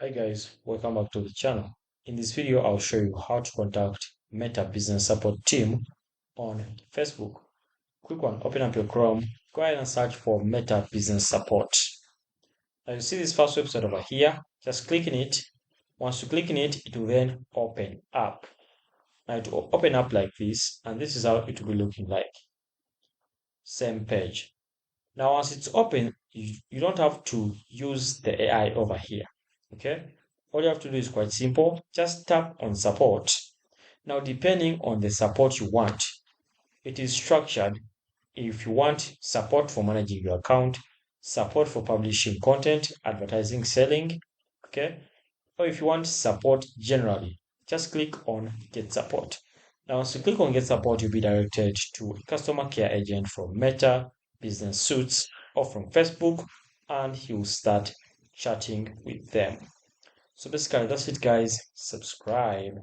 Hi guys, welcome back to the channel. In this video, I'll show you how to contact Meta Business Support Team on Facebook. Quick one, open up your Chrome, go ahead and search for Meta Business Support. Now you see this first website over here, just click in it. Once you click in it, it will then open up. Now it will open up like this, and this is how it will be looking like. Same page. Now once it's open, you don't have to use the AI over here. Okay, all you have to do is quite simple. Just tap on support. Now, depending on the support you want, it is structured. If you want support for managing your account, support for publishing content, advertising, selling, okay, or if you want support generally, just click on get support. Now, once you click on get support, you'll be directed to a customer care agent from Meta, Business Suits, or from Facebook, and he will start chatting with them. So basically, that's it, guys. Subscribe.